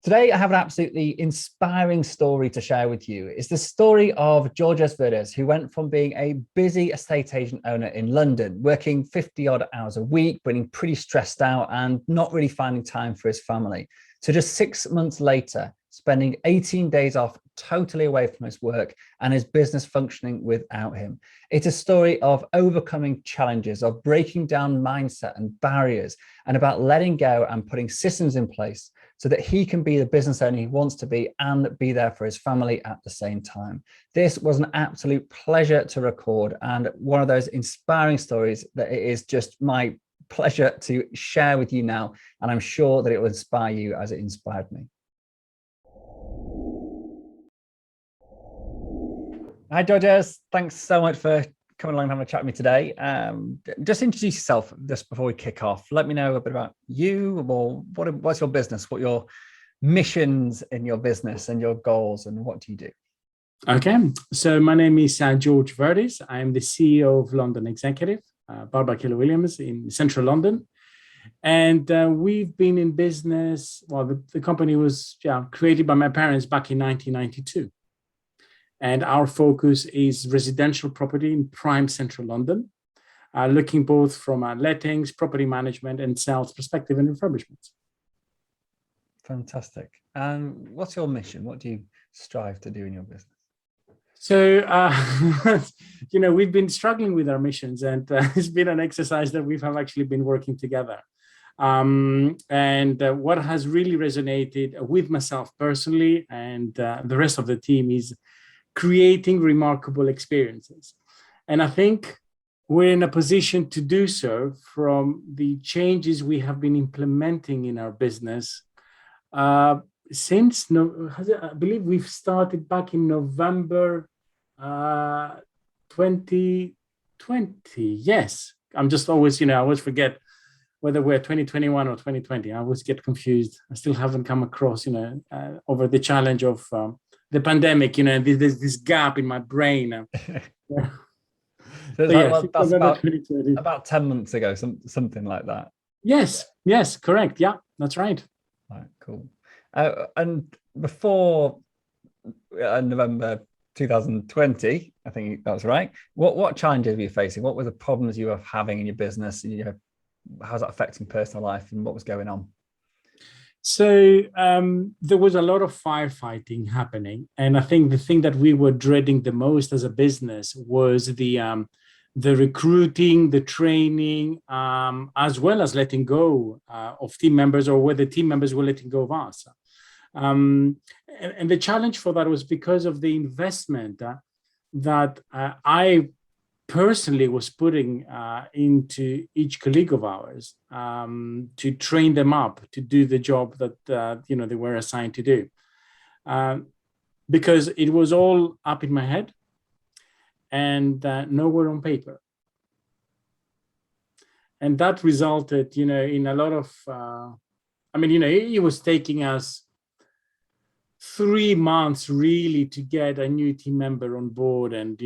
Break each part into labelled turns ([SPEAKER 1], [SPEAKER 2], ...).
[SPEAKER 1] Today, I have an absolutely inspiring story to share with you. It's the story of Georges Verdis, who went from being a busy estate agent owner in London, working 50 odd hours a week, being pretty stressed out and not really finding time for his family, to just 6 months later, spending 18 days off totally away from his work and his business functioning without him. It's a story of overcoming challenges, of breaking down mindset and barriers, and about letting go and putting systems in place so that he can be the business owner he wants to be and be there for his family at the same time. This was an absolute pleasure to record and one of those inspiring stories that it is just my pleasure to share with you now. And I'm sure that it will inspire you as it inspired me. Hi, Georges. Thanks so much for coming along and having a chat with me today. Just introduce yourself just before we kick off. Let me know a bit about you, or what's your business, what your missions in your business and your goals, and what do you do?
[SPEAKER 2] Okay, so my name is Georges Verdis. I am the CEO of London Executive, Barber Keller Williams in central London. And we've been in business, well, the company was created by my parents back in 1992. And our focus is residential property in prime central London, looking both from a lettings, property management, and sales perspective and refurbishments.
[SPEAKER 1] Fantastic. And what's your mission? What do you strive to do in your business?
[SPEAKER 2] So, we've been struggling with our missions, and it's been an exercise that we have actually been working together. What has really resonated with myself personally and the rest of the team is creating remarkable experiences. And I think we're in a position to do so from the changes we have been implementing in our business since, I believe we've started back in November 2020. Yes, I'm just always, I always forget whether we're 2021 or 2020. I always get confused. I still haven't come across, over the challenge of the pandemic, there's this gap in my brain.
[SPEAKER 1] So that's about 10 months ago, something like that.
[SPEAKER 2] Yes, correct. Yeah, that's right.
[SPEAKER 1] All right, cool. And before November 2020, I think that's right. What challenges were you facing? What were the problems you were having in your business? How's that affecting personal life, and what was going on?
[SPEAKER 2] So there was a lot of firefighting happening. And I think the thing that we were dreading the most as a business was the recruiting, the training, as well as letting go of team members, or whether team members were letting go of us. And the challenge for that was because of the investment that I personally was putting into each colleague of ours to train them up to do the job that they were assigned to do, because it was all up in my head and nowhere on paper, and that resulted in a lot of it was taking us 3 months really to get a new team member on board, and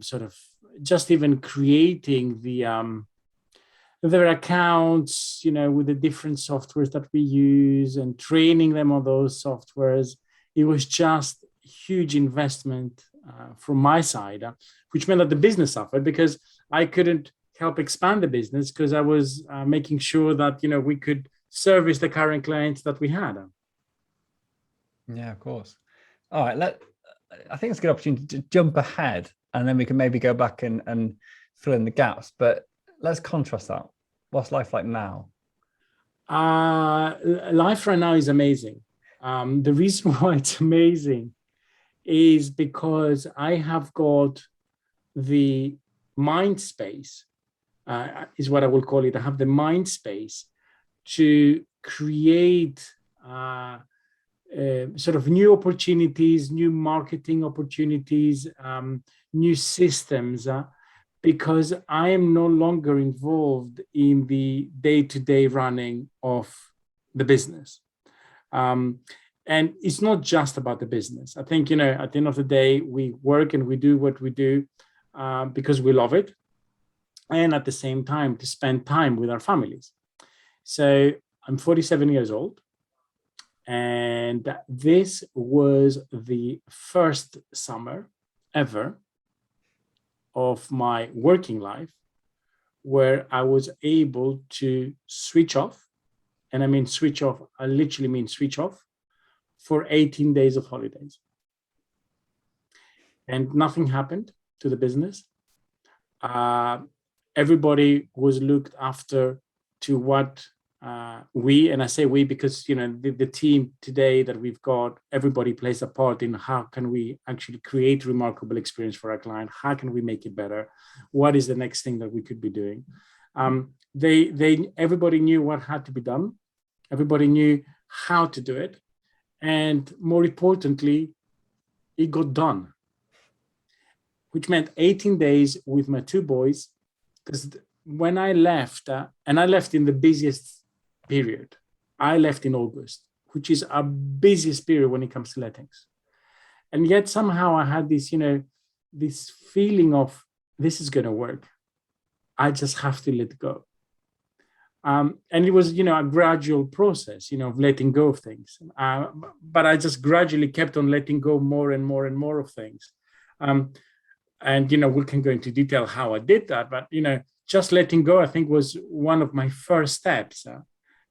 [SPEAKER 2] sort of just even creating their accounts with the different softwares that we use and training them on those softwares. It was just a huge investment from my side, which meant that the business suffered because I couldn't help expand the business because I was making sure that we could service the current clients that we had.
[SPEAKER 1] Yeah, of course. All right, I think it's a good opportunity to jump ahead, and then we can maybe go back and fill in the gaps. But let's contrast that. What's life like now?
[SPEAKER 2] Life right now is amazing. The reason why it's amazing is because I have got the mind space, is what I will call it. I have the mind space to create sort of new opportunities, new marketing opportunities, new systems, because I am no longer involved in the day-to-day running of the business. And it's not just about the business. I think, at the end of the day, we work and we do what we do because we love it. And at the same time, to spend time with our families. So I'm 47 years old. And this was the first summer ever of my working life where I was able to switch off. And I mean switch off, I literally mean switch off for 18 days of holidays. And nothing happened to the business. Everybody was looked after to what we, and I say we because, you know, the team today that we've got, everybody plays a part in how can we actually create remarkable experience for our client? How can we make it better? What is the next thing that we could be doing? Everybody knew what had to be done. Everybody knew how to do it. And more importantly, it got done, which meant 18 days with my two boys. Because when I left, and I left in the busiest period, I left in August, which is our busiest period when it comes to lettings. And yet somehow I had this, you know, this feeling of this is going to work. I just have to let go. And it was, you know, a gradual process, you know, of letting go of things. But I just gradually kept on letting go more and more and more of things. And, you know, we can go into detail how I did that. But, you know, just letting go, I think, was one of my first steps,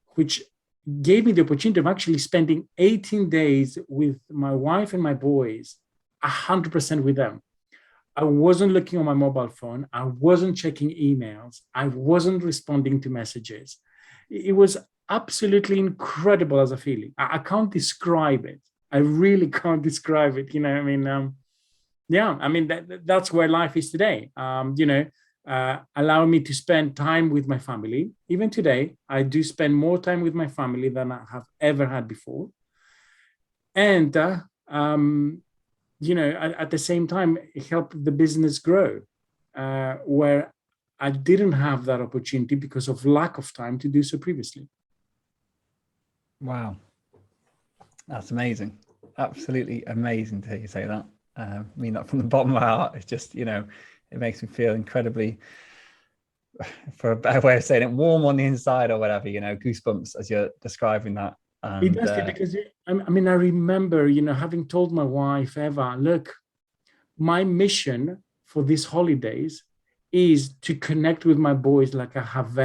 [SPEAKER 2] which gave me the opportunity of actually spending 18 days with my wife and my boys, 100% with them. I wasn't looking on my mobile phone. I wasn't checking emails. I wasn't responding to messages. It was absolutely incredible as a feeling. I can't describe it. I really can't describe it. You know, I mean, yeah, I mean, that's where life is today. You know, allow me to spend time with my family. Even today, I do spend more time with my family than I have ever had before. And, you know, at the same time, it helped the business grow, where I didn't have that opportunity because of lack of time to do so previously.
[SPEAKER 1] Wow. That's amazing. Absolutely amazing to hear you say that. I mean that from the bottom of my heart. It's just, you know, it makes me feel incredibly, for a better way of saying it, warm on the inside or whatever, you know, goosebumps as you're describing that. And,
[SPEAKER 2] it does, because I mean, I remember, you know, having told my wife, Eva, look, my mission for these holidays is to connect with my boys like I have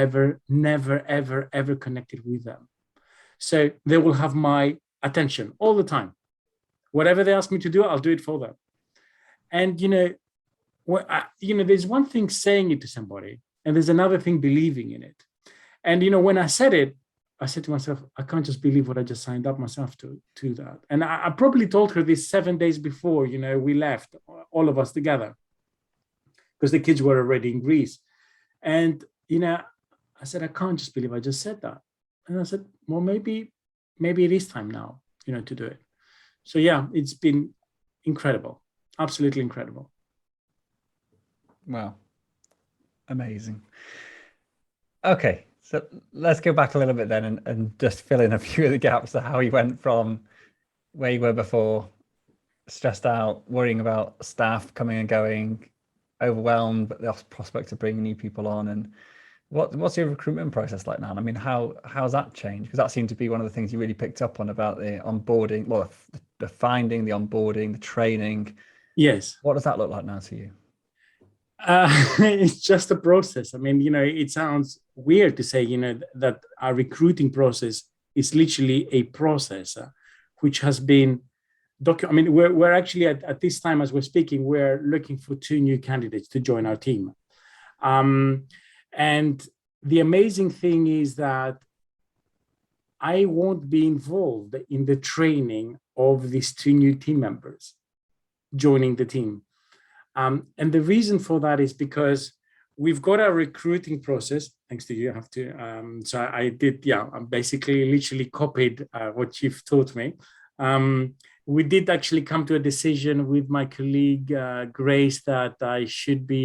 [SPEAKER 2] never, ever connected with them. So they will have my attention all the time. Whatever they ask me to do, I'll do it for them. And, you know, there's one thing saying it to somebody, and there's another thing believing in it. And, you know, when I said it, I said to myself, I can't just believe what I just signed up myself to that. And I probably told her this 7 days before, you know, we left, all of us together, because the kids were already in Greece. And, you know, I said, I can't just believe I just said that. And I said, well, maybe it is time now, you know, to do it. So, yeah, it's been incredible. Absolutely incredible.
[SPEAKER 1] Wow. Amazing. Okay. So let's go back a little bit then and just fill in a few of the gaps of how you went from where you were before, stressed out, worrying about staff coming and going, overwhelmed, but the prospect of bringing new people on. And what's your recruitment process like now? I mean, how's that changed? Because that seemed to be one of the things you really picked up on about the onboarding, well, the finding, the onboarding, the training.
[SPEAKER 2] Yes.
[SPEAKER 1] What does that look like now to you?
[SPEAKER 2] It's just a process. I mean, you know, it sounds weird to say, you know, that our recruiting process is literally a process which has been I mean, we're actually at this time as we're speaking, we're looking for 2 new candidates to join our team. And the amazing thing is that I won't be involved in the training of these 2 new team members joining the team. And the reason for that is because we've got a recruiting process, thanks to you, I have to, so I did, I basically literally copied what you've taught me. We did actually come to a decision with my colleague, Grace, that I should be,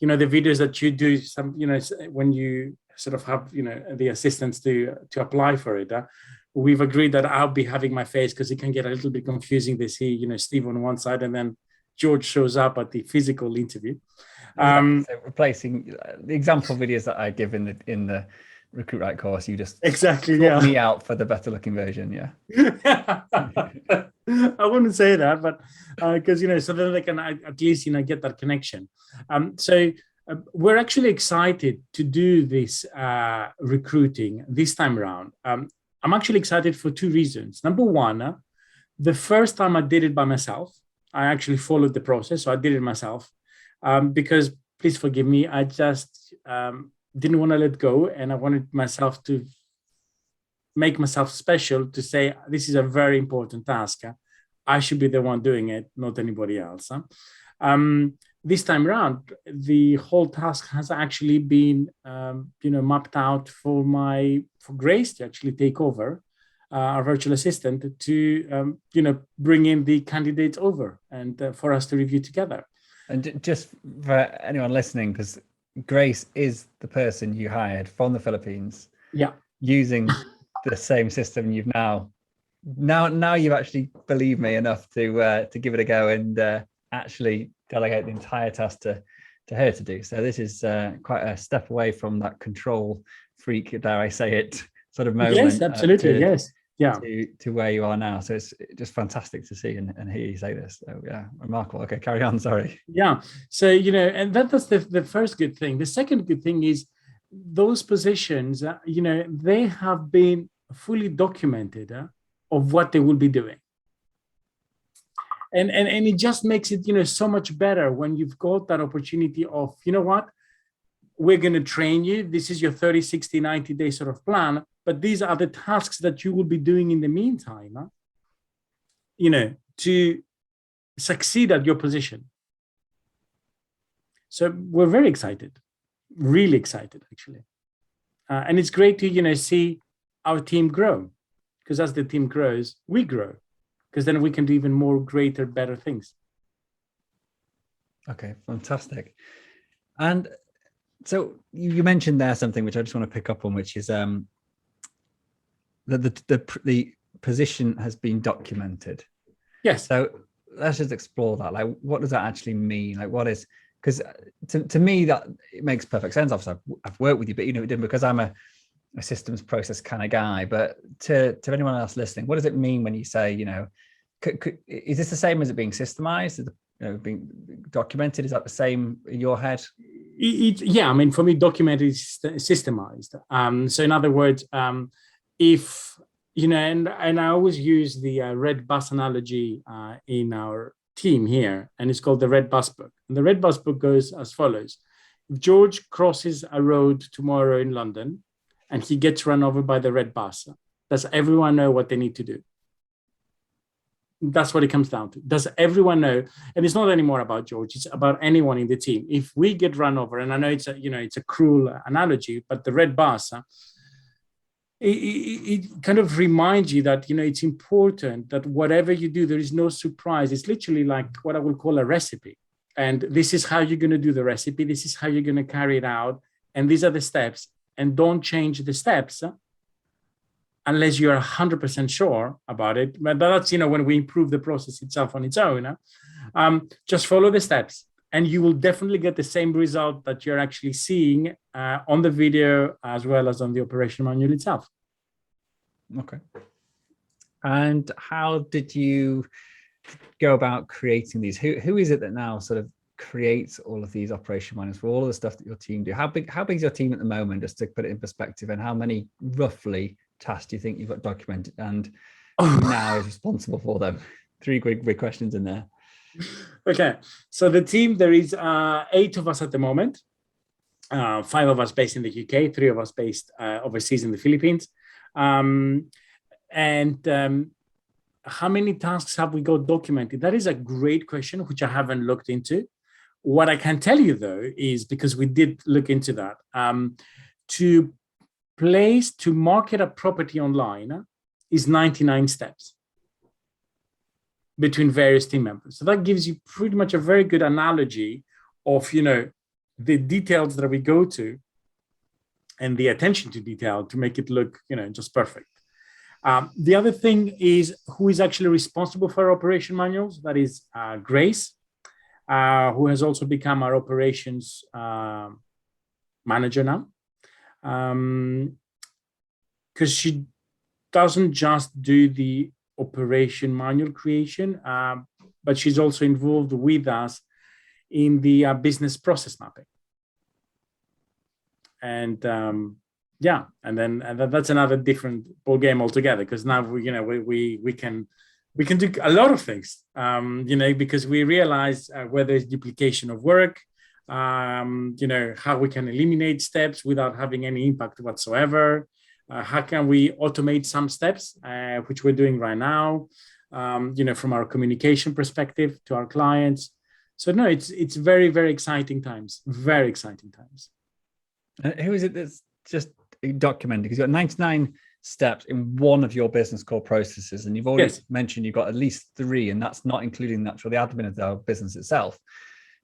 [SPEAKER 2] you know, the videos that you do, some, you know, when you sort of have, you know, the assistants to apply for it, we've agreed that I'll be having my face, because it can get a little bit confusing. They see, you know, Steve on one side and then George shows up at the physical interview.
[SPEAKER 1] So replacing the example videos that I give in the Recruit Right course, you just
[SPEAKER 2] Exactly,
[SPEAKER 1] swapped
[SPEAKER 2] yeah.
[SPEAKER 1] me out for the better looking version. Yeah.
[SPEAKER 2] I wouldn't say that, but because so then they can at least get that connection. So we're actually excited to do this recruiting this time around. I'm actually excited for two reasons. Number one, the first time I did it by myself, I actually followed the process, so I did it myself because, please forgive me, I just didn't want to let go, and I wanted myself to make myself special to say, this is a very important task. I should be the one doing it, not anybody else. This time around, the whole task has actually been, mapped out for Grace to actually take over, our virtual assistant, to, bring in the candidates over and for us to review together.
[SPEAKER 1] And just for anyone listening, because Grace is the person you hired from the Philippines.
[SPEAKER 2] Yeah.
[SPEAKER 1] Using the same system you've now you've actually believed me enough to give it a go and actually delegate the entire task to her to do. So this is quite a step away from that control freak, dare I say it, sort of moment.
[SPEAKER 2] Yes, absolutely. Yes. Yeah.
[SPEAKER 1] To where you are now. So it's just fantastic to see and hear you say this. So yeah, remarkable. Okay, carry on. Sorry.
[SPEAKER 2] Yeah. So, and that's the first good thing. The second good thing is those positions, they have been fully documented of what they will be doing. And it just makes it, so much better when you've got that opportunity of, what, we're going to train you. This is your 30, 60, 90-day sort of plan. But these are the tasks that you will be doing in the meantime, to succeed at your position. So we're very excited, really excited, actually. And it's great to, see our team grow, because as the team grows, we grow, because then we can do even more greater, better things.
[SPEAKER 1] Okay, fantastic. And so you mentioned there something which I just want to pick up on, which is the position has been documented.
[SPEAKER 2] Yes.
[SPEAKER 1] So let's just explore that. Like, what does that actually mean? Like, what is, because to me that it makes perfect sense. Obviously, I've worked with you, but because I'm a systems process kind of guy. But to anyone else listening, what does it mean when you say, is this the same as it being systemized? Is it, being documented? Is that the same in your head?
[SPEAKER 2] Yeah, I mean, for me, documented is systemized. So in other words, if, and I always use the red bus analogy in our team here, and it's called the red bus book. And the red bus book goes as follows. If George crosses a road tomorrow in London and he gets run over by the red bus, does everyone know what they need to do? That's what it comes down to. Does everyone know? And it's not anymore about George, it's about anyone in the team. If we get run over, and I know it's a cruel analogy, but the red bus, it kind of reminds you that, it's important that whatever you do, there is no surprise. It's literally like what I would call a recipe. And this is how you're going to do the recipe. This is how you're going to carry it out. And these are the steps. And don't change the steps unless you're 100% sure about it. But that's, when we improve the process itself on its own. Just follow the steps and you will definitely get the same result that you're actually seeing on the video as well as on the operation manual itself.
[SPEAKER 1] Okay. And how did you go about creating these? Who is it that now sort of creates all of these operation manuals for all of the stuff that your team do? How big is your team at the moment, just to put it in perspective, and how many roughly tasks do you think you've got documented, and who now is responsible for them? Three big questions in there.
[SPEAKER 2] Okay, so the team, there is 8 of us at the moment, 5 of us based in the UK, 3 of us based overseas in the Philippines. How many tasks have we got documented? That is a great question, which I haven't looked into. What I can tell you, though, is because we did look into that, to market a property online is 99 steps between various team members. So that gives you pretty much a very good analogy of, the details that we go to and the attention to detail to make it look, just perfect. The other thing is who is actually responsible for our operation manuals. That is Grace, who has also become our operations manager now. because she doesn't just do the operation manual creation, but she's also involved with us in the business process mapping. And that's another different ball game altogether, because now we can do a lot of things, because we realize where there's duplication of work, how we can eliminate steps without having any impact whatsoever. How can we automate some steps, which we're doing right now, from our communication perspective to our clients. So no, it's very, very exciting times, very exciting times.
[SPEAKER 1] Who is it that's just documented? Because you've got 99 steps in one of your business core processes, and you've already mentioned you've got at least 3, and that's not including the admin of the business itself.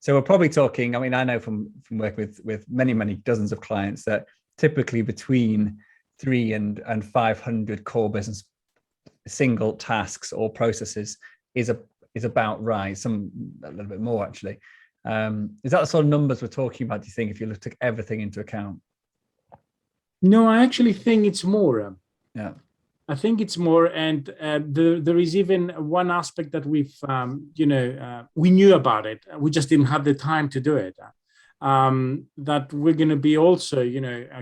[SPEAKER 1] So we're probably talking, I mean, I know from working with many dozens of clients that typically between 3 and 500 core business single tasks or processes is about right. Some a little bit more actually. Is that the sort of numbers we're talking about, do you think, if you took everything into account?
[SPEAKER 2] No, I actually think it's more.
[SPEAKER 1] Yeah.
[SPEAKER 2] I think it's more, and there is even one aspect that we've, we knew about it. We just didn't have the time to do it. That we're going to be also,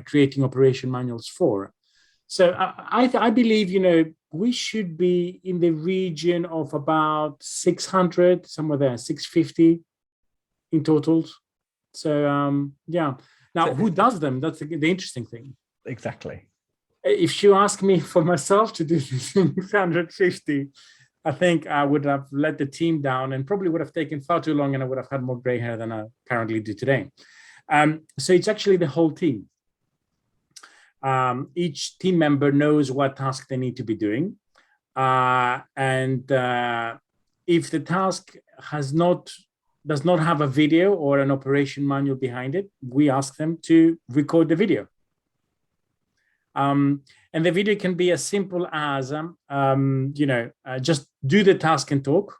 [SPEAKER 2] creating operation manuals for. So I believe, we should be in the region of about 600, somewhere there, 650 in total. So Now, so who does them? That's the interesting thing.
[SPEAKER 1] Exactly.
[SPEAKER 2] If you ask me for myself to do this 650, I think I would have let the team down and probably would have taken far too long, and I would have had more gray hair than I currently do today. So it's actually the whole team. Each team member knows what task they need to be doing. And if the task does not have a video or an operation manual behind it, we ask them to record the video. And the video can be as simple as, just do the task and talk.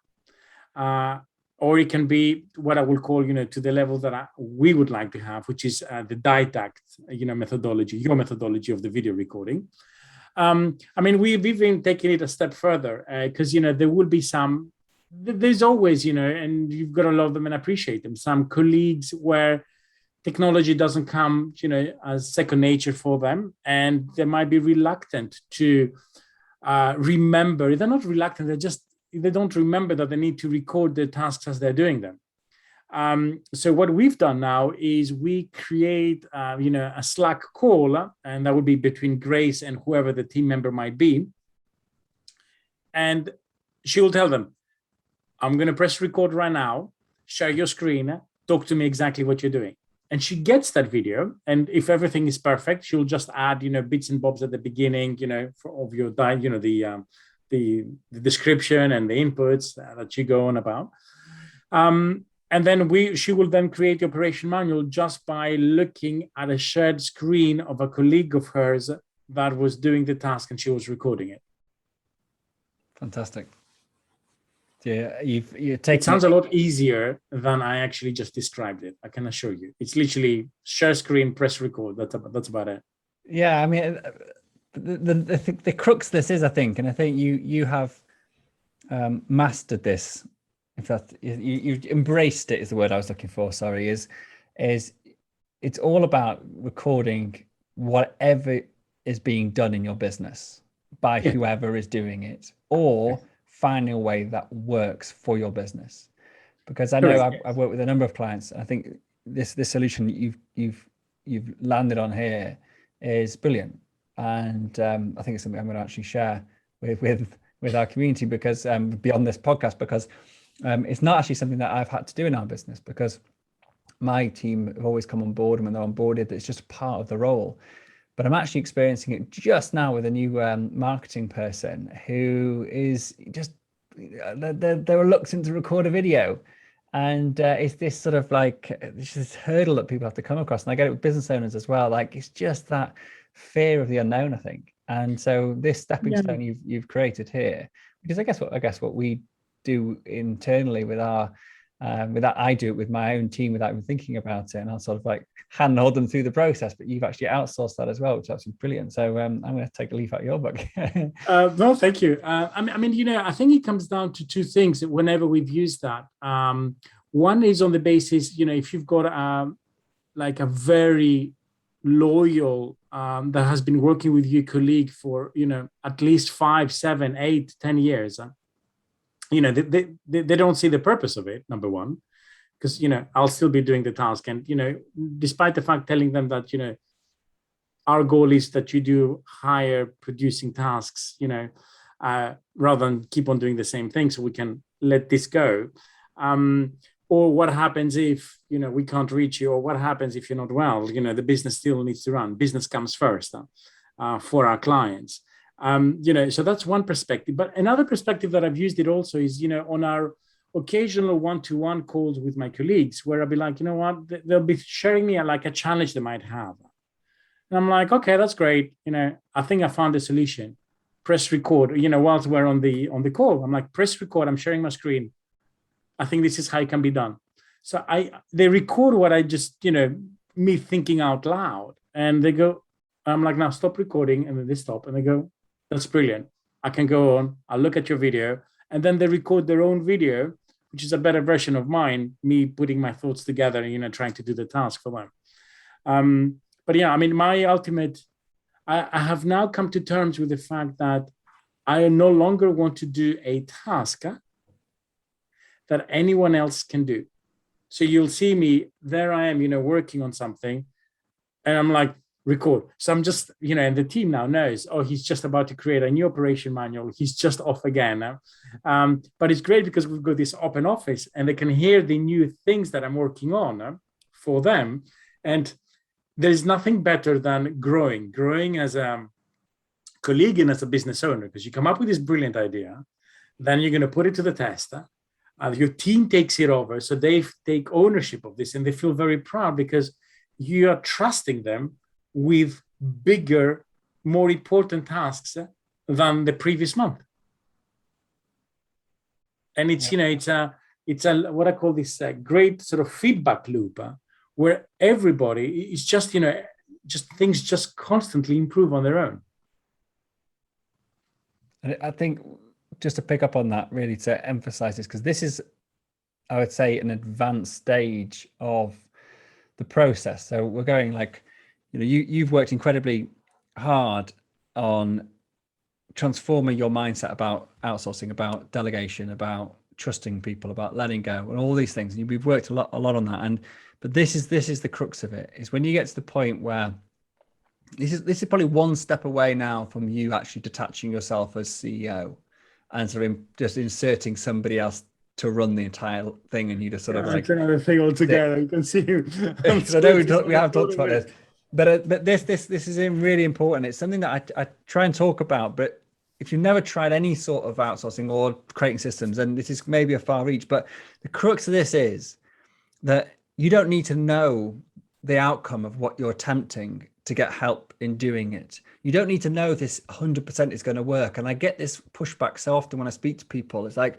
[SPEAKER 2] Or it can be what I will call, to the level that we would like to have, which is the didactic, methodology, your methodology of the video recording. We've even taken it a step further because, there will be there's always, and you've got to love them and appreciate them, some colleagues where technology doesn't come, as second nature for them, and they might be reluctant to remember. They're not reluctant, they don't remember that they need to record their tasks as they're doing them. So what we've done now is we create, a Slack call, and that would be between Grace and whoever the team member might be. And she will tell them, I'm going to press record right now, share your screen, talk to me exactly what you're doing. And she gets that video. And if everything is perfect, she'll just add, bits and bobs at the beginning, of your, the description and the inputs that you go on about. And then she will then create the operation manual just by looking at a shared screen of a colleague of hers that was doing the task and she was recording it.
[SPEAKER 1] Fantastic. Yeah, it
[SPEAKER 2] sounds a lot easier than I actually just described it. I can assure you. It's literally share screen, press record. That's about it.
[SPEAKER 1] Yeah, I mean, the crux this is, I think, and I think you have mastered this. In fact, you've embraced it is the word I was looking for. Sorry, is it's all about recording whatever is being done in your business by whoever is doing it, or finding a way that works for your business. Because I know I've worked with a number of clients. And I think this solution you've landed on here is brilliant, and I think it's something I'm going to actually share with our community, because beyond this podcast, because it's not actually something that I've had to do in our business, because my team have always come on board, and when they're onboarded, it's just part of the role. But I'm actually experiencing it just now with a new marketing person who is just, they're reluctant to record a video. And it's this sort of this hurdle that people have to come across. And I get it with business owners as well. It's just that fear of the unknown, I think. And so this stepping stone you've created here, because I guess what we do internally with our With that, I do it with my own team without even thinking about it, and I'll sort of like handhold them through the process. But you've actually outsourced that as well, which is absolutely brilliant. So I'm going to take a leaf out of your book.
[SPEAKER 2] No, thank you. I mean, I think it comes down to two things whenever we've used that. One is on the basis, if you've got like a very loyal that has been working with your colleague for, at least 5, 7, 8, 10 years. They don't see the purpose of it, number one, because, I'll still be doing the task. And, despite the fact telling them that, our goal is that you do higher producing tasks, rather than keep on doing the same thing so we can let this go. Or what happens if, we can't reach you, or what happens if you're not well, the business still needs to run. Business comes first for our clients. So that's one perspective. But another perspective that I've used it also is, on our occasional one-to-one calls with my colleagues, where I'll be like, they'll be sharing me like a challenge they might have. And I'm like, okay, that's great. I think I found a solution. Press record, whilst we're on the call, I'm like, press record. I'm sharing my screen. I think this is how it can be done. So they record what I just, me thinking out loud, and they go, I'm like, now stop recording. And then they stop and they go, that's brilliant. I can go on. I'll look at your video. And then they record their own video, which is a better version of mine, me putting my thoughts together and, trying to do the task for them. But yeah, I mean, my ultimate, I have now come to terms with the fact that I no longer want to do a task that anyone else can do. So you'll see me, there I am, working on something, and I'm like, record. So I'm just, and the team now knows, oh, he's just about to create a new operation manual. He's just off again now. But it's great because we've got this open office and they can hear the new things that I'm working on for them. And there's nothing better than growing as a colleague and as a business owner, because you come up with this brilliant idea, then you're going to put it to the test. Your team takes it over. So they take ownership of this and they feel very proud because you are trusting them with bigger, more important tasks than the previous month. And it's, it's a what I call this great sort of feedback loop where everybody is just, just things just constantly improve on their own.
[SPEAKER 1] I think just to pick up on that, really to emphasize this, because this is, I would say, an advanced stage of the process. So we're going like, you've worked incredibly hard on transforming your mindset about outsourcing, about delegation, about trusting people, about letting go, and all these things. And we've worked a lot on that. But this is the crux of it, is when you get to the point where this is probably one step away now from you actually detaching yourself as CEO and sort of just inserting somebody else to run the entire thing, and you just sort of like
[SPEAKER 2] another thing altogether. You can see.
[SPEAKER 1] I know we have talked about this. But this is really important. It's something that I try and talk about. But if you've never tried any sort of outsourcing or creating systems, then this is maybe a far reach. But the crux of this is that you don't need to know the outcome of what you're attempting to get help in doing it. You don't need to know this 100% is going to work. And I get this pushback so often when I speak to people. It's like,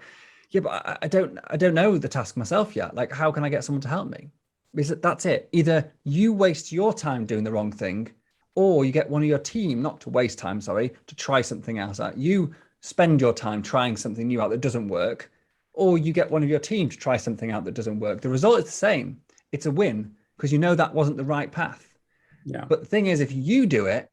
[SPEAKER 1] yeah, but I don't know the task myself yet. Like, how can I get someone to help me? Because that's it. Either you waste your time doing the wrong thing, or you get one of your team, not to waste time, sorry, to try something else out. You spend your time trying something new out that doesn't work, or you get one of your team to try something out that doesn't work. The result is the same. It's a win because that wasn't the right path.
[SPEAKER 2] Yeah.
[SPEAKER 1] But the thing is, if you do it,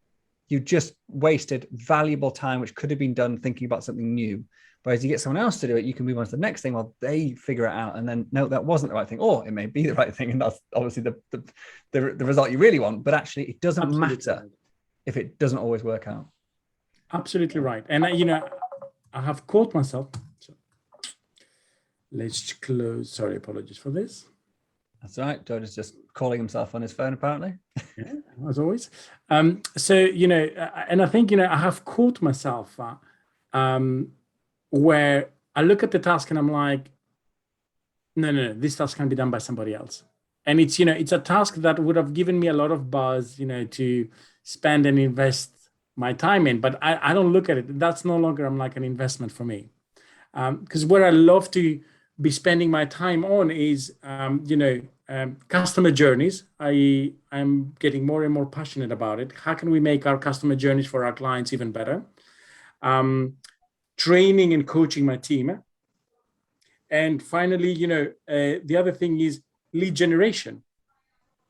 [SPEAKER 1] you just wasted valuable time, which could have been done thinking about something new. Whereas you get someone else to do it, you can move on to the next thing while they figure it out. And then, no, that wasn't the right thing. Or it may be the right thing. And that's obviously the result you really want. But actually, it doesn't matter if it doesn't always work out.
[SPEAKER 2] Absolutely right. And, I have caught myself. So let's close. Sorry, apologies for this.
[SPEAKER 1] That's all right. George is just calling himself on his phone, apparently.
[SPEAKER 2] Yeah, as always. So, and I think, I have caught myself where I look at the task and I'm like, no, this task can be done by somebody else. And it's, it's a task that would have given me a lot of buzz, to spend and invest my time in, but I don't look at it. That's no longer, I'm like, an investment for me. Because where I love to be spending my time on is, customer journeys. I'm getting more and more passionate about it. How can we make our customer journeys for our clients even better? Training and coaching my team. And finally, the other thing is lead generation.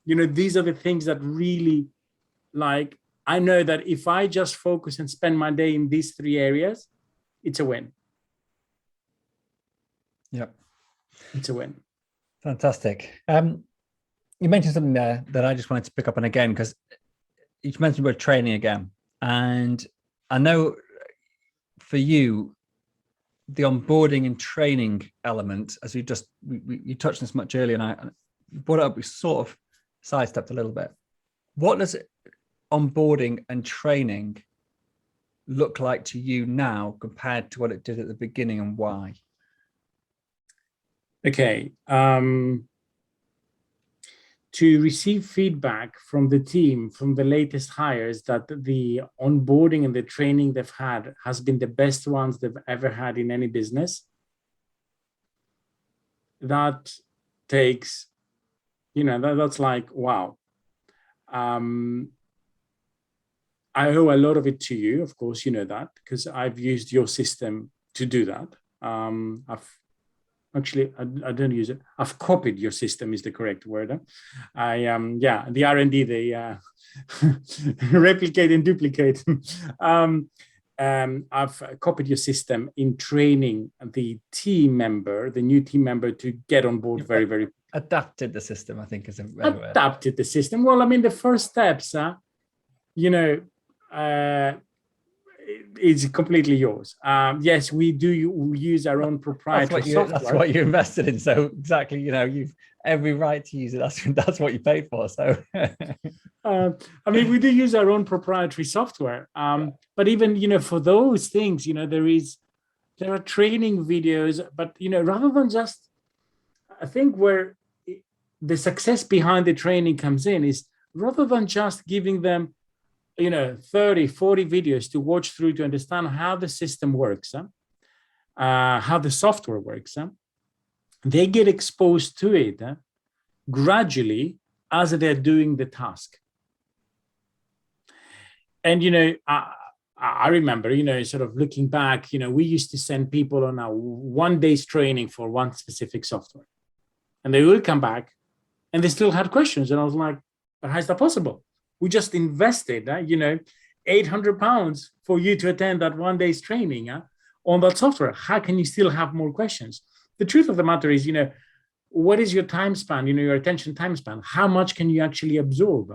[SPEAKER 2] These are the things that really, like, I know that if I just focus and spend my day in these three areas, it's a win.
[SPEAKER 1] Yep.
[SPEAKER 2] It's a win.
[SPEAKER 1] Fantastic. You mentioned something there that I just wanted to pick up on again, because you mentioned about training again. And I know for you, the onboarding and training element, as you touched on this much earlier, and I brought it up, we sort of sidestepped a little bit. What does onboarding and training look like to you now compared to what it did at the beginning, and why?
[SPEAKER 2] Okay. To receive feedback from the team, from the latest hires, that the onboarding and the training they've had has been the best ones they've ever had in any business, that takes, that's like, wow. I owe a lot of it to you, of course, you know that, because I've used your system to do that. I don't use it. I've copied your system is the correct word. The R&D, they replicate and duplicate. I've copied your system in training the new team member to get on board very, very.
[SPEAKER 1] Adapted the system, I think, is a
[SPEAKER 2] better word. Adapted the system. Well, I mean, the first steps, it's completely yours. Yes, we use our own proprietary software.
[SPEAKER 1] That's what you invested in. So exactly, you've every right to use it. That's what you paid for. So,
[SPEAKER 2] I mean, we do use our own proprietary software. But even for those things, there are training videos. But rather than just, I think where the success behind the training comes in is rather than just giving them 30, 40 videos to watch through to understand how the system works, how the software works. They get exposed to it gradually as they're doing the task. And, I remember, sort of looking back, we used to send people on a 1 day's training for one specific software. And they would come back and they still had questions. And I was like, but how is that possible? We just invested, £800 for you to attend that 1 day's training on that software. How can you still have more questions? The truth of the matter is, what is your time span, your attention time span? How much can you actually absorb?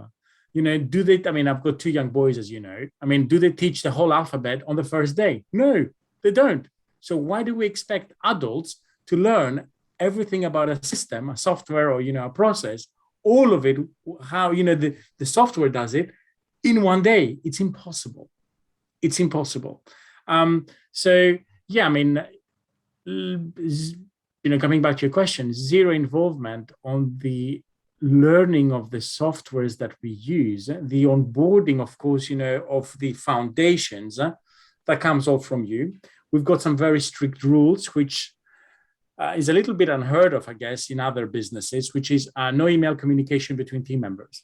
[SPEAKER 2] I've got 2 young boys, as you know. Do they teach the whole alphabet on the first day? No, they don't. So why do we expect adults to learn everything about a system, a software, or, a process, all of it, how, the software does it in 1 day? It's impossible. It's impossible. Coming back to your question, zero involvement on the learning of the softwares that we use, the onboarding, of course, of the foundations, that comes all from you. We've got some very strict rules, which is a little bit unheard of, I guess, in other businesses, which is no email communication between team members.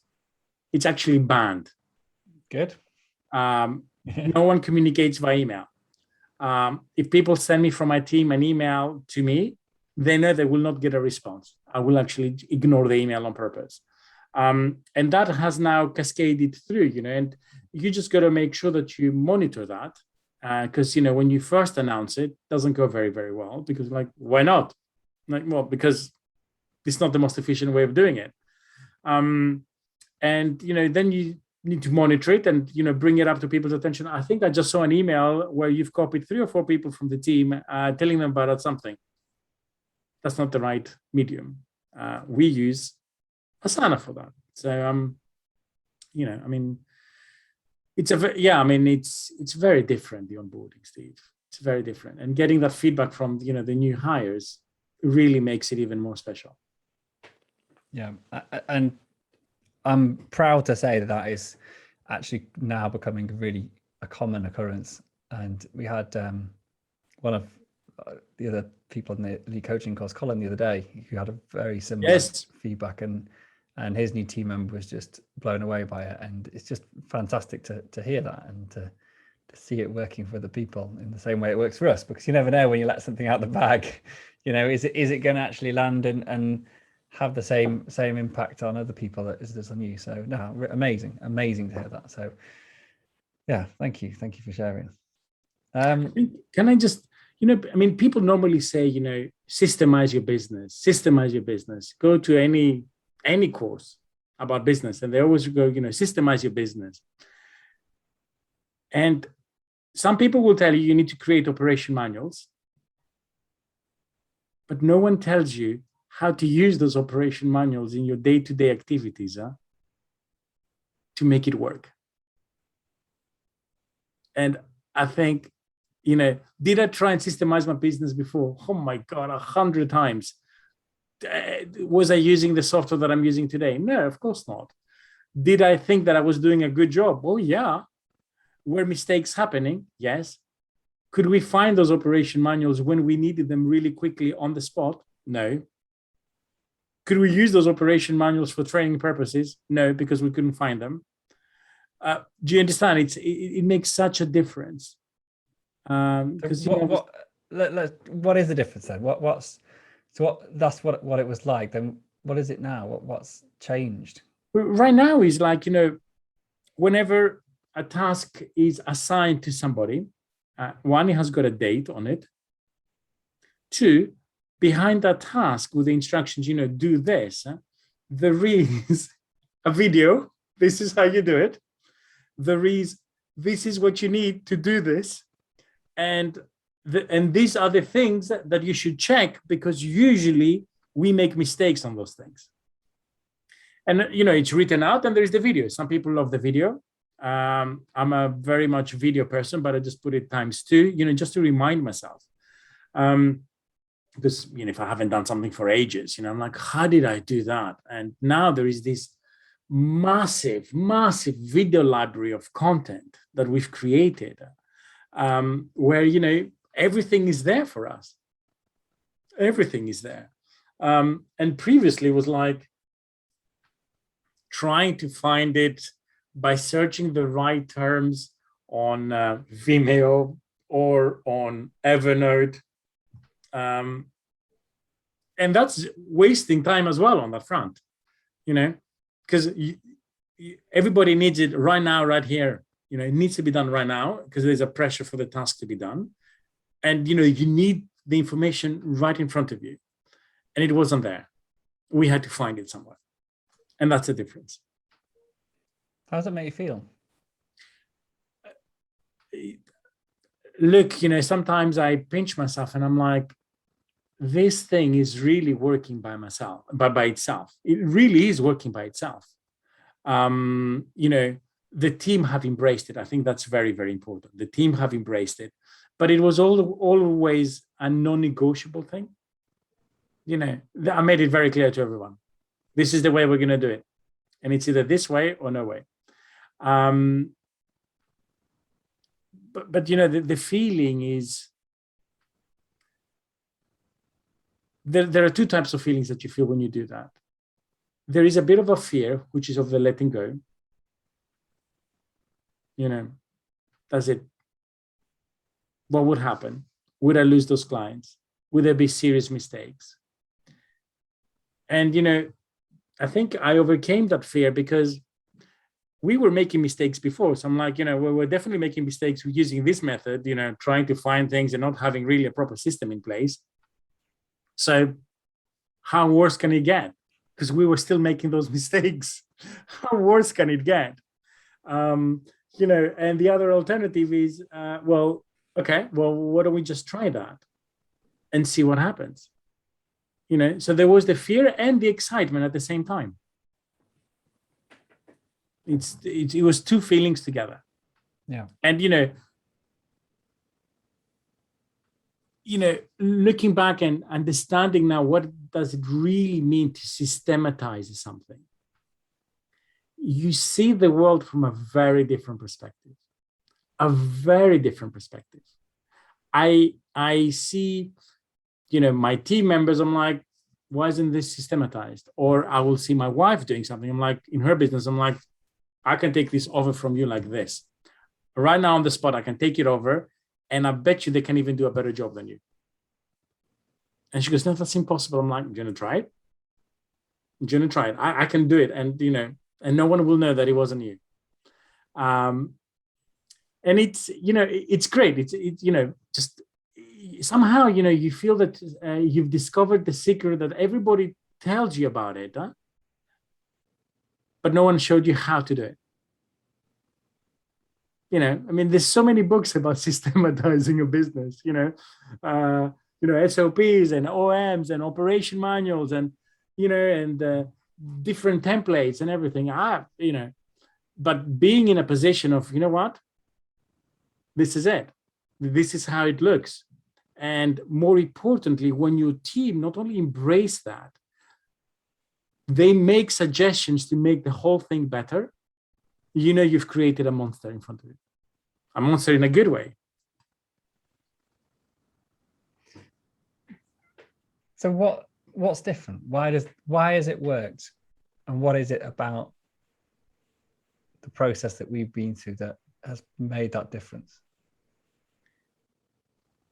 [SPEAKER 2] It's actually banned.
[SPEAKER 1] Good.
[SPEAKER 2] No one communicates by email. If people send me from my team an email to me, they know they will not get a response. I will actually ignore the email on purpose. And that has now cascaded through, and you just got to make sure that you monitor that. Because, when you first announce it, doesn't go very, very well, because why not? Because it's not the most efficient way of doing it. And, then you need to monitor it and, bring it up to people's attention. I think I just saw an email where you've copied 3 or 4 people from the team telling them about something. That's not the right medium. We use Asana for that. So, it's very different, the onboarding, Steve. It's very different. And getting that feedback from, the new hires really makes it even more special.
[SPEAKER 1] Yeah. And I'm proud to say that is actually now becoming really a common occurrence. And we had one of the other people in the coaching course, Colin, the other day, who had a very similar
[SPEAKER 2] Yes.
[SPEAKER 1] feedback, and his new team member was just blown away by it. And it's just fantastic to hear that, and to see it working for other people in the same way it works for us, because you never know when you let something out the bag, is it going to actually land and have the same impact on other people as it does on you. So no, amazing to hear that. So yeah, thank you for sharing.
[SPEAKER 2] Can I just, people normally say, systemize your business, go to any course about business, and they always go, systemize your business. And some people will tell you need to create operation manuals, but no one tells you how to use those operation manuals in your day-to-day activities to make it work. And I think, did I try and systemize my business before? Oh my God, 100 times. Was I using the software that I'm using today? No, of course not. Did I think that I was doing a good job? Oh yeah. Were mistakes happening? Yes. Could we find those operation manuals when we needed them really quickly on the spot? No. Could we use those operation manuals for training purposes? No, because we couldn't find them. Do you understand? It makes such a difference.
[SPEAKER 1] Because what is the difference then? That's what it was like. Then what is it now? What's changed?
[SPEAKER 2] Right now is like, whenever a task is assigned to somebody, one, it has got a date on it. Two, behind that task with the instructions, do this, there is a video. This is how you do it. This is what you need to do this. And these are the things that you should check, because usually we make mistakes on those things. And, it's written out, and there's the video. Some people love the video. I'm a very much video person, but I just put it ×2, just to remind myself. Because, if I haven't done something for ages, I'm like, how did I do that? And now there is this massive video library of content that we've created, where, everything is there for us. Everything is there. And previously it was like trying to find it by searching the right terms on Vimeo or on Evernote. And that's wasting time as well on that front, because everybody needs it right now, right here. It needs to be done right now because there's a pressure for the task to be done. And, you need the information right in front of you. And it wasn't there. We had to find it somewhere. And that's the difference.
[SPEAKER 1] How does it make you feel?
[SPEAKER 2] Look, sometimes I pinch myself and I'm like, this thing is really working by itself. It really is working by itself. The team have embraced it. I think that's very, very important. The team have embraced it, but it was always a non-negotiable thing. I made it very clear to everyone. This is the way we're going to do it. And it's either this way or no way. But the feeling is, there are two types of feelings that you feel when you do that. There is a bit of a fear, which is of the letting go. That's it. What would happen? Would I lose those clients? Would there be serious mistakes? And, I think I overcame that fear because we were making mistakes before. So I'm like, we were definitely making mistakes using this method, trying to find things and not having really a proper system in place. So how worse can it get? Because we were still making those mistakes. How worse can it get? And the other alternative is, okay, why don't we just try that and see what happens? So there was the fear and the excitement at the same time. It was two feelings together.
[SPEAKER 1] Yeah. And,
[SPEAKER 2] looking back and understanding now, what does it really mean to systematize something? You see the world from a very different perspective. I I see, my team members, I'm like, why isn't this systematized? Or I will see my wife doing something. I'm like, in her business, I'm like, I can take this over from you like this. Right now on the spot, I can take it over, and I bet you they can even do a better job than you. And she goes, no, that's impossible. I'm like, you're going to try it? You're going to try it. I can do it. And, and no one will know that it wasn't you. And it's, it's great. It's just somehow, you feel that you've discovered the secret that everybody tells you about it, huh? But no one showed you how to do it. There's so many books about systematizing a business, SOPs and OMs and operation manuals and, and different templates and everything. But being in a position of, what? This is it. This is how it looks. And more importantly, when your team not only embrace that, they make suggestions to make the whole thing better, you've created a monster in front of you. A monster in a good way.
[SPEAKER 1] So what's different? Why has it worked? And what is it about the process that we've been through that has made that difference?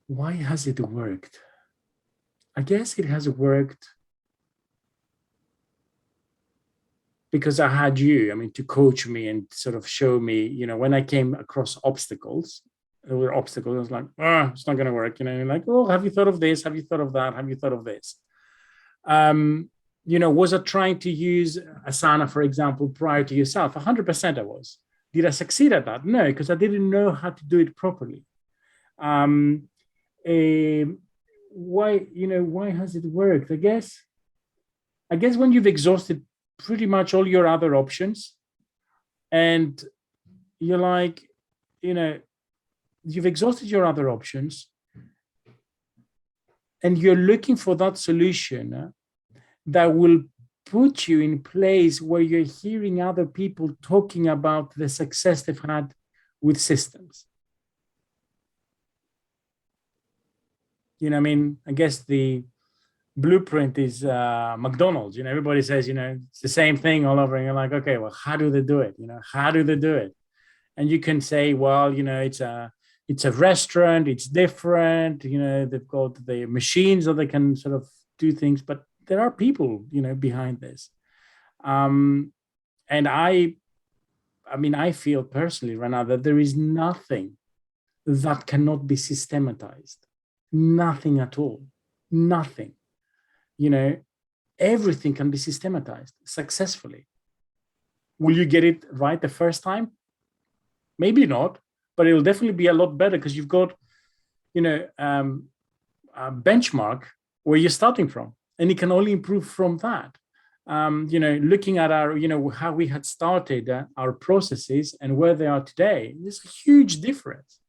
[SPEAKER 2] Why has it worked? I guess it has worked because I had you, to coach me and sort of show me, when I came across obstacles, there were obstacles. I was like, it's not going to work. You're like, oh, have you thought of this? Have you thought of that? Have you thought of this? Was I trying to use Asana, for example, prior to yourself? 100% I was. Did I succeed at that? No, because I didn't know how to do it properly. Why has it worked? I guess when you've exhausted pretty much all your other options and you're like, you've exhausted your other options and you're looking for that solution that will put you in place where you're hearing other people talking about the success they've had with systems. I guess the blueprint is McDonald's. Everybody says, it's the same thing all over. And you're like, okay, well, how do they do it? How do they do it? And you can say, well, it's a restaurant, it's different. They've got the machines that they can sort of do things, but there are people, behind this. And I feel personally right now that there is nothing that cannot be systematized. Nothing at all. Nothing. Everything can be systematized successfully. Will you get it right the first time? Maybe not, but it'll definitely be a lot better because you've got, a benchmark where you're starting from, and it can only improve from that. Looking at our, how we had started our processes and where they are today, there's a huge difference.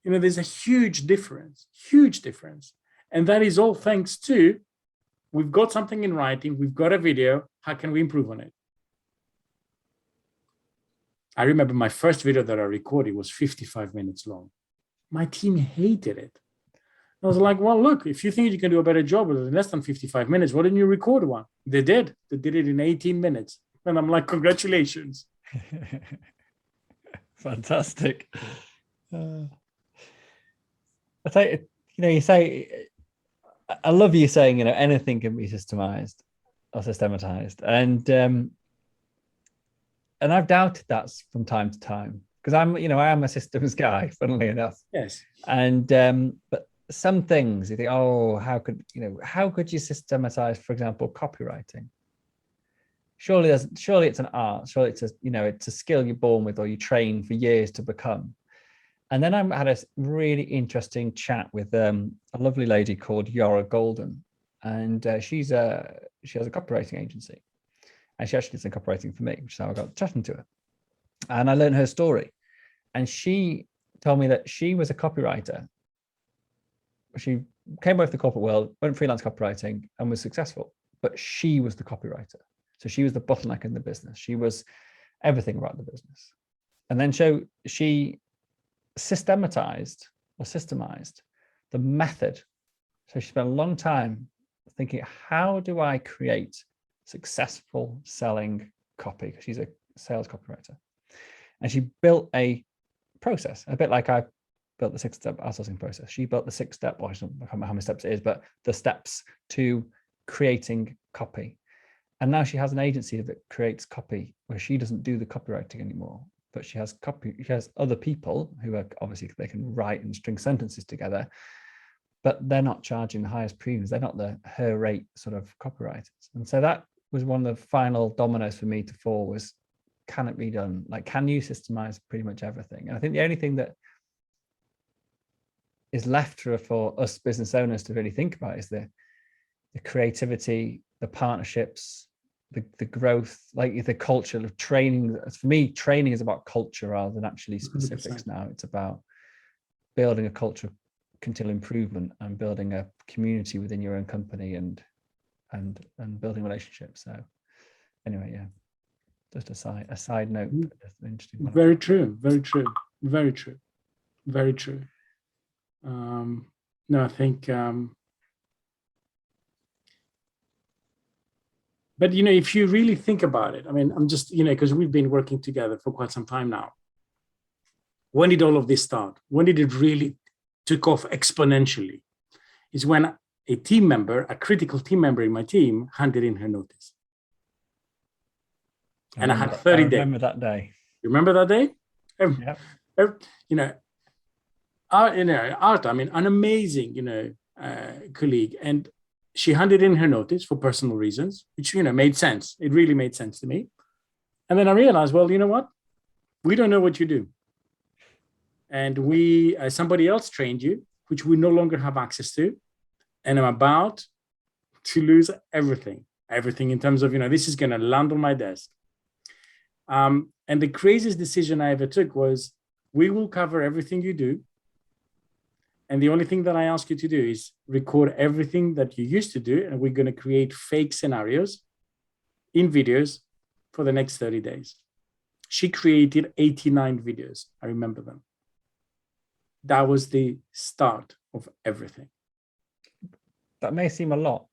[SPEAKER 2] There's a huge difference. And that is all thanks to, we've got something in writing, we've got a video, how can we improve on it? I remember my first video that I recorded was 55 minutes long. My team hated it. I was like, well, look, if you think you can do a better job with it in less than 55 minutes, why didn't you record one? They did. They did it in 18 minutes. And I'm like, congratulations.
[SPEAKER 1] Fantastic. I think, you say, I love you saying, anything can be systemized or systematized. And I've doubted that from time to time because I am a systems guy, funnily enough.
[SPEAKER 2] Yes.
[SPEAKER 1] And, but some things you think, oh, how could you systematize, for example, copywriting? Surely it's an art. Surely it's it's a skill you're born with or you train for years to become. And then I had a really interesting chat with a lovely lady called Yara Golden, and she has a copywriting agency, and she actually did some copywriting for me, which is how I got chatting to her. And I learned her story, and she told me that she was a copywriter. She came away from the corporate world, went freelance copywriting, and was successful. But she was the copywriter, so she was the bottleneck in the business. She was everything about the business, and then she systematized or systemized the method. So she spent a long time thinking, how do I create successful selling copy? Because she's a sales copywriter. And she built a process, a bit like I built the 6-step outsourcing process. She built the 6-step, well, I can't remember how many steps it is, but the steps to creating copy. And now she has an agency that creates copy where she doesn't do the copywriting anymore, but she has other people who are obviously, they can write and string sentences together, but they're not charging the highest premiums. They're not her rate sort of copywriters. And so that was one of the final dominoes for me to fall was, can it be done? Like, can you systemize pretty much everything? And I think the only thing that is left for us business owners to really think about is the creativity, the partnerships, the growth, like the culture of training. For me, training is about culture rather than actually specifics 100%. Now. It's about building a culture of continual improvement and building a community within your own company and building relationships. So anyway, yeah, just a side note. That's an interesting one.
[SPEAKER 2] Very true, very true, very true, very true. No, I think, but, you know, if you really think about it, I mean, I'm just, you know, because we've been working together for quite some time now. When did all of this start? When did it really took off exponentially? Is when a team member, a critical team member in my team, handed in her notice. And I had 30 days. I
[SPEAKER 1] remember that day.
[SPEAKER 2] You remember that day?
[SPEAKER 1] Yeah.
[SPEAKER 2] You know, Arta, I mean, an amazing, you know, colleague, and she handed in her notice for personal reasons, which, you know, made sense. It really made sense to me. And then I realized, well, you know what? We don't know what you do. And somebody else trained you, which we no longer have access to. And I'm about to lose everything in terms of, you know, this is going to land on my desk. And the craziest decision I ever took was, we will cover everything you do. And the only thing that I ask you to do is record everything that you used to do. And we're going to create fake scenarios in videos for the next 30 days. She created 89 videos. I remember them. That was the start of everything.
[SPEAKER 1] That may seem a lot,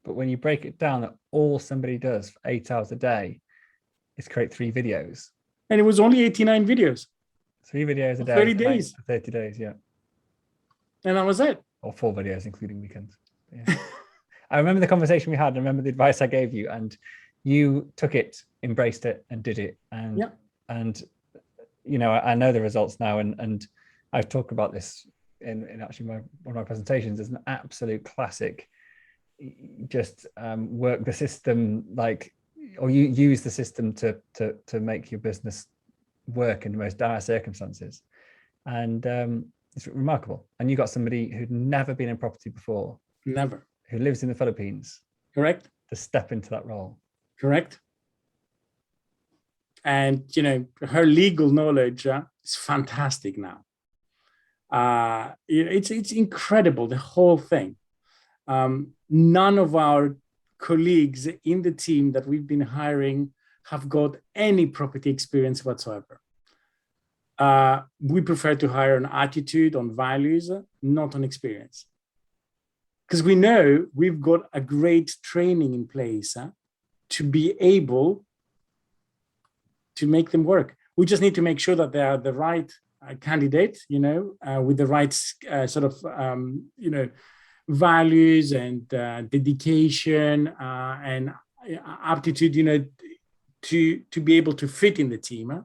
[SPEAKER 1] but when you break it down, that all somebody does for 8 hours a day is create 3 videos.
[SPEAKER 2] And it was only 89 videos.
[SPEAKER 1] 3 videos a day.
[SPEAKER 2] 30 days.
[SPEAKER 1] For 30 days, yeah.
[SPEAKER 2] And that was it.
[SPEAKER 1] Or 4 videos, including weekends. Yeah. I remember the conversation we had. I remember the advice I gave you, and you took it, embraced it, and did it. And
[SPEAKER 2] yeah.
[SPEAKER 1] And you know, I know the results now, and I've talked about this in actually one of my presentations. As an absolute classic. Just work the system, like, or you use the system to make your business work in the most dire circumstances, and it's remarkable. And you got somebody who'd never been in property before, who lives in the Philippines,
[SPEAKER 2] correct,
[SPEAKER 1] to step into that role,
[SPEAKER 2] correct. And you know, her legal knowledge is fantastic now. It's incredible, the whole thing. None of our colleagues in the team that we've been hiring have got any property experience whatsoever. We prefer to hire on attitude, on values, not on experience. Because we know we've got a great training in place to be able to make them work. We just need to make sure that they are the right candidate, you know, with the right sort of, you know, values and dedication and aptitude, you know, to be able to fit in the team.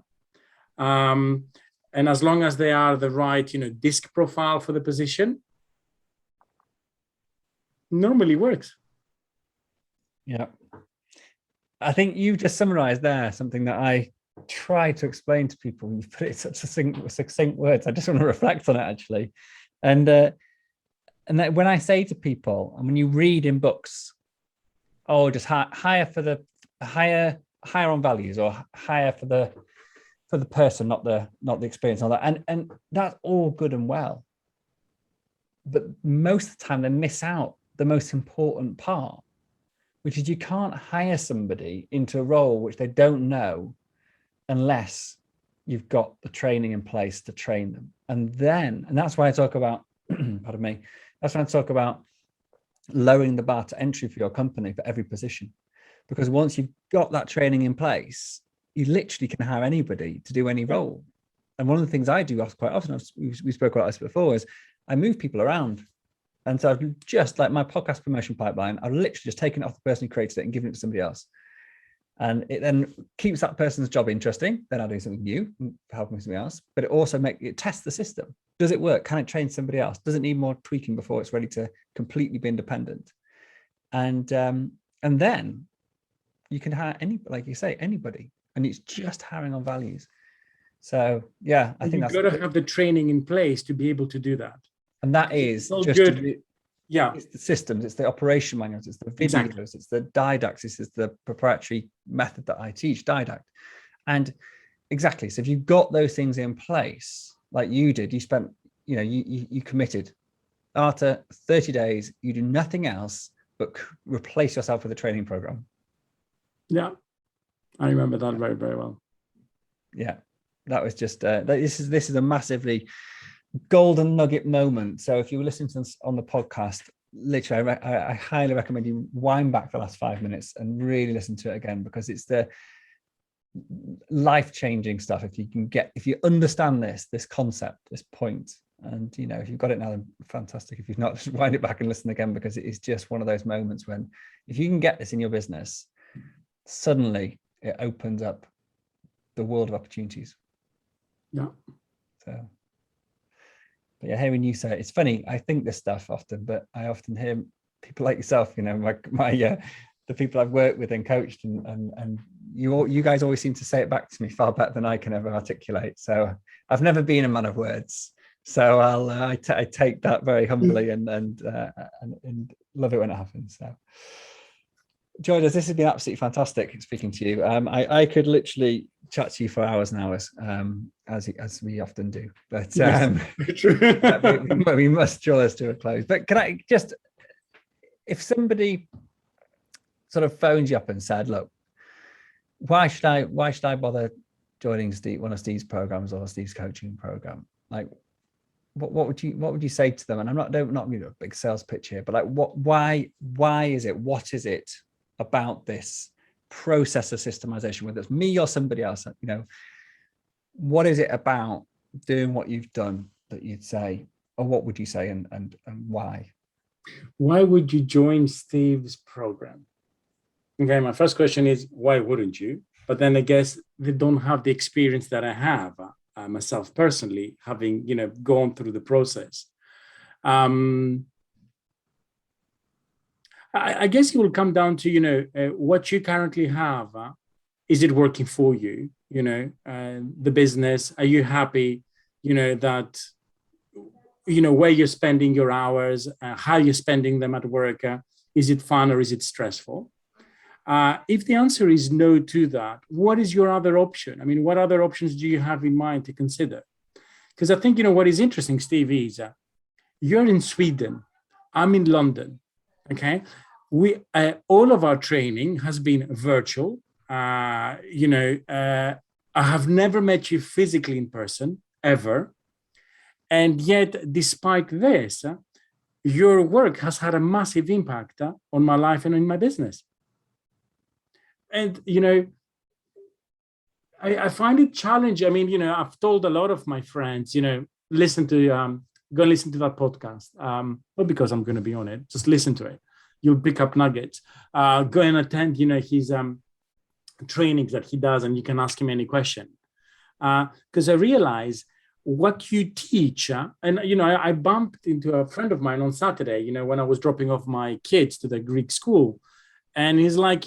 [SPEAKER 2] And as long as they are the right, you know, disc profile for the position, normally works.
[SPEAKER 1] Yeah. I think you just summarized there something that I try to explain to people. You've put it in such succinct words. I just want to reflect on it, actually. And that when I say to people, and when you read in books, oh, just hire for the higher on values, or hire for the person, not the experience, and all that, and that's all good and well, but most of the time they miss out the most important part, which is you can't hire somebody into a role which they don't know unless you've got the training in place to train them. And that's why I talk about pardon me, that's when I talk about lowering the bar to entry for your company for every position. Because once you've got that training in place, you literally can hire anybody to do any role. And one of the things I do quite often, we spoke about this before, is I move people around. And so I've just, like my podcast promotion pipeline, I've literally just taken it off the person who created it and given it to somebody else. And it then keeps that person's job interesting. Then I'll do something new, helping somebody else. But it also tests the system. Does it work? Can it train somebody else? Does it need more tweaking before it's ready to completely be independent? And then you can hire like you say, anybody. And it's just hiring on values. So yeah, I think
[SPEAKER 2] you've got to have the training in place to be able to do that.
[SPEAKER 1] And that is just
[SPEAKER 2] good.
[SPEAKER 1] It's the systems, it's the operation manuals, it's the videos, exactly. It's the didacts, it's the proprietary method that I teach, didact. And exactly, so if you've got those things in place, like you did, you spent, you committed. After 30 days, you do nothing else but replace yourself with a training program.
[SPEAKER 2] Yeah, I remember that very, very well.
[SPEAKER 1] Yeah, that was just, this is a massively golden nugget moment. So if you were listening to this on the podcast, literally I highly recommend you wind back the last 5 minutes and really listen to it again, because it's the life-changing stuff. If you understand this concept, this point, and if you've got it now, then fantastic. If you've not, just wind it back and listen again, because it is just one of those moments when if you can get this in your business, suddenly it opens up the world of opportunities.
[SPEAKER 2] Yeah.
[SPEAKER 1] So but yeah, hearing you say it, it's funny. I think this stuff often, but I often hear people like yourself, the people I've worked with and coached, and you guys always seem to say it back to me far better than I can ever articulate. So I've never been a man of words. So I take that very humbly and love it when it happens. So Georges, this has been absolutely fantastic speaking to you. I could literally chat to you for hours and hours, as we often do. But we must draw this to a close. But can I just, if somebody sort of phones you up and said, "Look, why should I bother joining one of Steve's programs or Steve's coaching program?" Like, what would you say to them? And I'm not a big sales pitch here, but like, why is it? What is it about this process of systemization, whether it's me or somebody else? What is it about doing what you've done that you'd say, or what would you say, and why?
[SPEAKER 2] Why would you join Steve's program? Okay, my first question is, why wouldn't you? But then I guess they don't have the experience that I have myself personally, having gone through the process. I guess it will come down to what you currently have. Is it working for you? The business. Are you happy? That where you're spending your hours, how you're spending them at work. Is it fun or is it stressful? If the answer is no to that, what is your other option? I mean, what other options do you have in mind to consider? Because I think, what is interesting, Steve, is you're in Sweden, I'm in London, okay? All of our training has been virtual. I have never met you physically in person, ever. And yet, despite this, your work has had a massive impact on my life and in my business. And, I find it challenging. I mean, I've told a lot of my friends, listen to, go listen to that podcast. Not because I'm going to be on it, just listen to it. You'll pick up nuggets. Go and attend, his trainings that he does, and you can ask him any question. Because I realize what you teach, and, I bumped into a friend of mine on Saturday, when I was dropping off my kids to the Greek school. And he's like,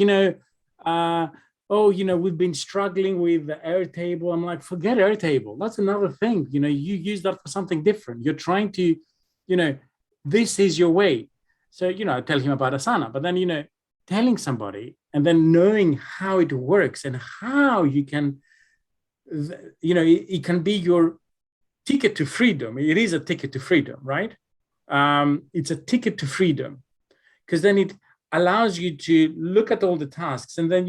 [SPEAKER 2] we've been struggling with the Airtable. I'm like, forget Airtable. That's another thing. You use that for something different. You're trying to, this is your way. So, I tell him about Asana, but then, telling somebody and then knowing how it works and how you can, it can be your ticket to freedom. It is a ticket to freedom, right? It's a ticket to freedom, because then it allows you to look at all the tasks, and then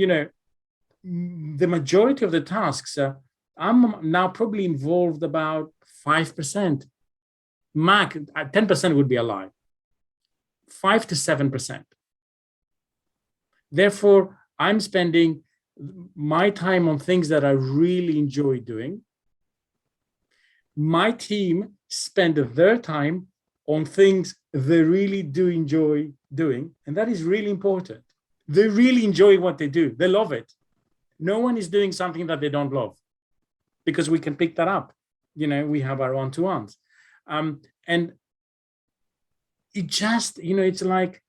[SPEAKER 2] the majority of the tasks I'm now probably involved about 5%, max 10% would be a lie. 5 to 7%. Therefore, I'm spending my time on things that I really enjoy doing. My team spend their time on things they really do enjoy doing, and that is really important. They really enjoy what they do. They love it. No one is doing something that they don't love, because we can pick that up. You know, we have our one-to-ones. And it just, you know, it's like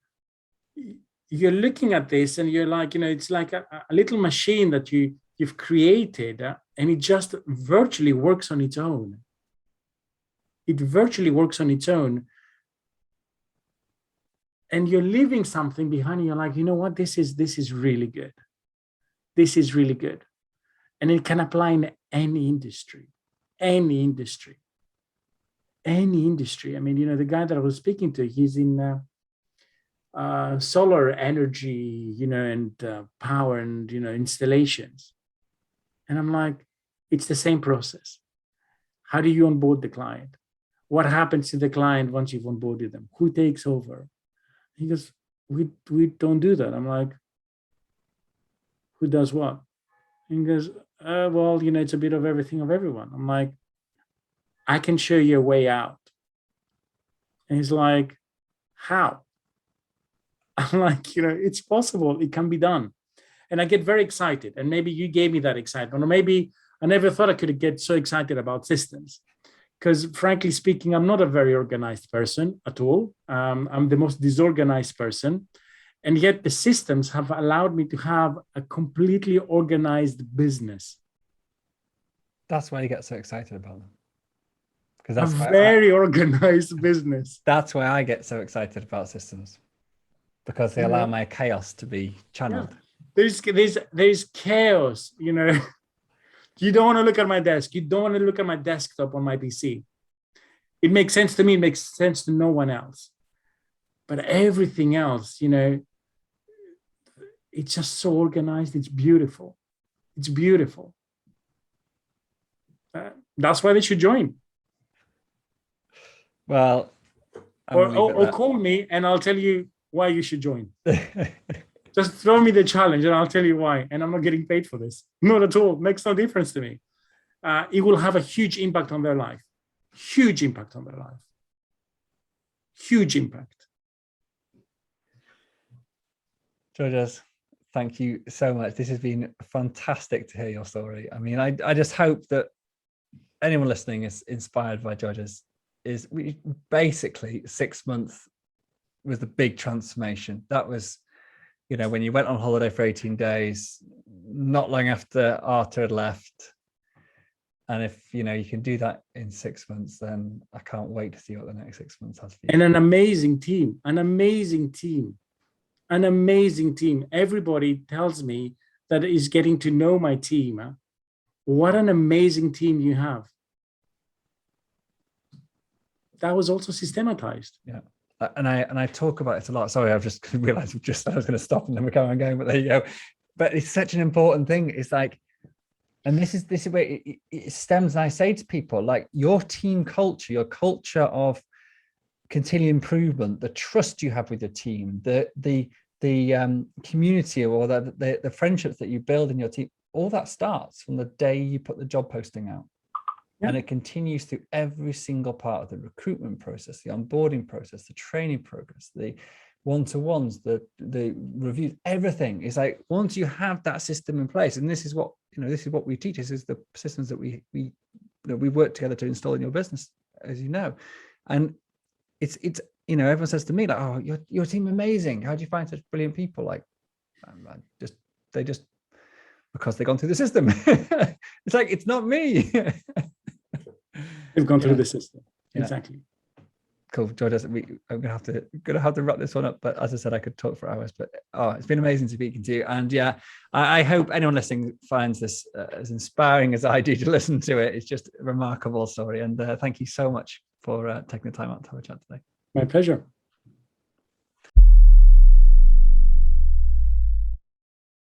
[SPEAKER 2] you're looking at this and you're like, you know, it's like a little machine that you've created, and it just virtually works on its own. It virtually works on its own. And you're leaving something behind. You're like, you know what, this is really good. This is really good. And it can apply in any industry, any industry, any industry. I mean, you know, the guy that I was speaking to, he's in solar energy, you know, and power and, you know, installations. And I'm like, it's the same process. How do you onboard the client? What happens to the client once you've onboarded them? Who takes over? He goes, we don't do that. I'm like, who does what? He goes, well, you know, it's a bit of everything of everyone. I'm like, I can show you a way out. And he's like, how? I'm like, you know, it's possible. It can be done. And I get very excited. And maybe you gave me that excitement, or maybe I never thought I could get so excited about systems. Because frankly speaking, I'm not a very organized person at all. I'm the most disorganized person. And yet the systems have allowed me to have a completely organized business.
[SPEAKER 1] That's why you get so excited about them. Because that's
[SPEAKER 2] a very organized business.
[SPEAKER 1] That's why I get so excited about systems, because they allow my chaos to be channeled.
[SPEAKER 2] Yeah. There's chaos, you know. You don't want to look at my desk. You don't want to look at my desktop on my PC. It makes sense to me. It makes sense to no one else. But everything else, you know, it's just so organized. It's beautiful. It's beautiful. That's why they should join.
[SPEAKER 1] Well,
[SPEAKER 2] or call me and I'll tell you why you should join. Just throw me the challenge and I'll tell you why. And I'm not getting paid for this. Not at all. Makes no difference to me. It will have a huge impact on their life. Huge impact on their life. Huge impact.
[SPEAKER 1] Georges, thank you so much. This has been fantastic to hear your story. I mean, I just hope that anyone listening is inspired by Georges. Is basically 6 months was the big transformation. That was, you know, when you went on holiday for 18 days, not long after Arthur had left. And if, you know, you can do that in 6 months, then I can't wait to see what the next 6 months has for you.
[SPEAKER 2] And an amazing team, an amazing team, an amazing team. Everybody tells me that is getting to know my team. What an amazing team you have. That was also systematized.
[SPEAKER 1] Yeah. And I talk about it a lot. Sorry, I've just realized I was going to stop and then we're going, but there you go. But it's such an important thing. It's like, and this is where it stems. And I say to people, like, your team culture, your culture of continual improvement, the trust you have with your team, the community, or the friendships that you build in your team, all that starts from the day you put the job posting out. Yeah. And it continues through every single part of the recruitment process, the onboarding process, the training progress, the one-to-ones, the reviews, everything is like, once you have that system in place, and this is what, you know, this is what we teach. This is the systems that we work together to install in your business, as you know. And it's you know, everyone says to me like, oh, your team amazing. How do you find such brilliant people? Like, they just because they've gone through the system. It's like, it's not me.
[SPEAKER 2] They've gone through the system.
[SPEAKER 1] Yeah.
[SPEAKER 2] Exactly.
[SPEAKER 1] Cool, Georges. I'm gonna have to wrap this one up. But as I said, I could talk for hours. But it's been amazing speaking to you. And yeah, I hope anyone listening finds this as inspiring as I do to listen to it. It's just a remarkable story. And thank you so much for taking the time out to have a chat today.
[SPEAKER 2] My pleasure.